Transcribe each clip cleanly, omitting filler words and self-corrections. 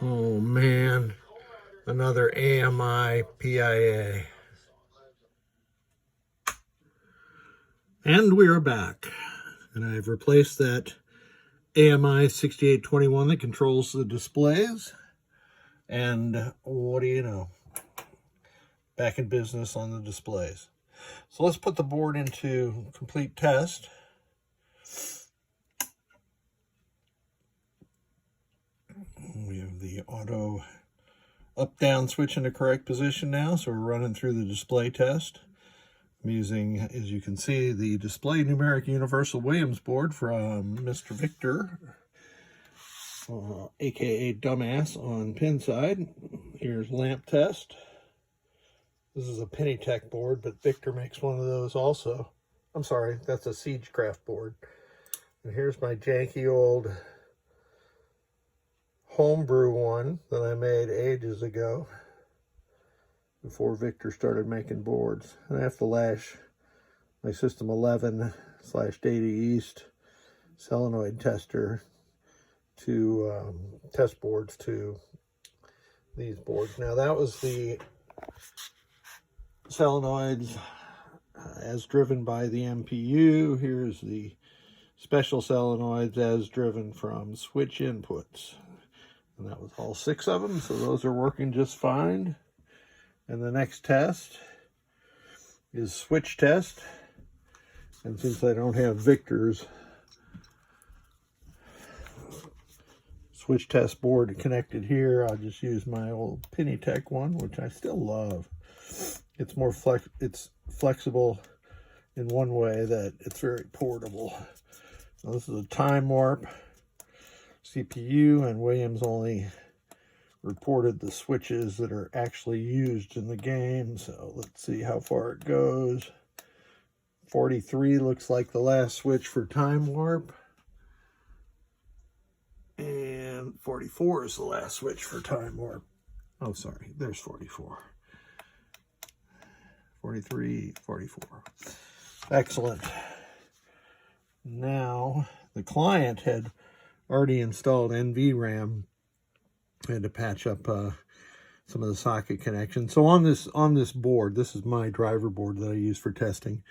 Oh man, another AMI PIA. And we are back. And I've replaced that AMI 6821 that controls the displays. And what do you know? Back in business on the displays. So let's put the board into complete test. We have the auto up-down switch in the correct position now, so we're running through the display test. I'm using, as you can see, the Display Numeric Universal Williams board from Mr. Victor, aka Dumbass on pin side. Here's lamp test. This is a Pennytech board, but Victor makes one of those also. I'm sorry, that's a Siegecraft board. And here's my janky old homebrew one that I made ages ago before Victor started making boards. And I have to lash my System 11/Data East solenoid tester to test boards to these boards. Now that was the solenoids as driven by the MPU. Here's the special solenoids as driven from switch inputs. And that was all 6 of them, so those are working just fine. And the next test is switch test. And since I don't have Victor's switch test board connected here, I'll just use my old Pennytech one, which I still love. It's more flexible in one way that it's very portable. Now, this is a time warp CPU, and Williams only reported the switches that are actually used in the game. So let's see how far it goes. 43 looks like the last switch for time warp. And 44 is the last switch for time warp. Oh, sorry, there's 44. 43, 44. Excellent. Now, the client had already installed NVRAM. I had to patch up some of the socket connections. So on this board, this is my driver board that I use for testing,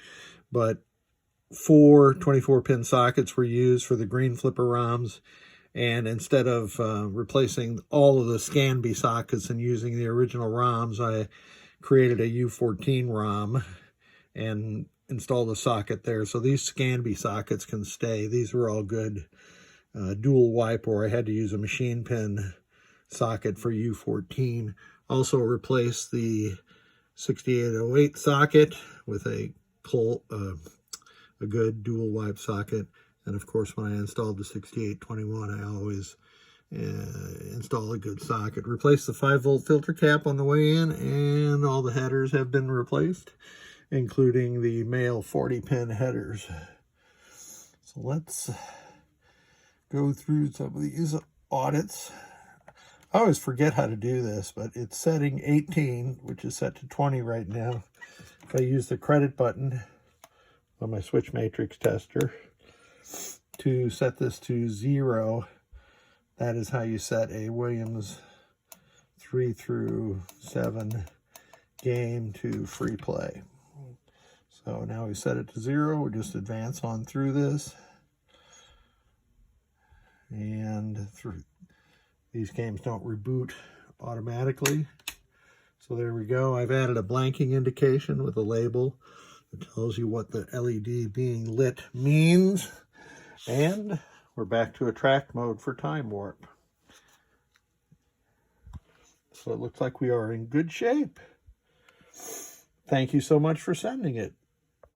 but 4 24-pin sockets were used for the green flipper ROMs. And instead of replacing all of the Scanby sockets and using the original ROMs, I created a U14 ROM and installed a socket there. So these Scanby sockets can stay. These were all good. Dual wipe, or I had to use a machine pin socket for U14. Also replaced the 6808 socket with a good dual wipe socket. And of course, when I installed the 6821, I always install a good socket. Replace the 5-volt filter cap on the way in, and all the headers have been replaced, including the male 40-pin headers. So let's go through some of these audits. I always forget how to do this, but it's setting 18, which is set to 20 right now. If I use the credit button on my switch matrix tester to set this to 0, that is how you set a Williams 3 through 7 game to free play. So now we set it to 0. We'll just advance on through this. And these games don't reboot automatically. So there we go. I've added a blanking indication with a label that tells you what the LED being lit means. And we're back to attract mode for time warp. So it looks like we are in good shape. Thank you so much for sending it.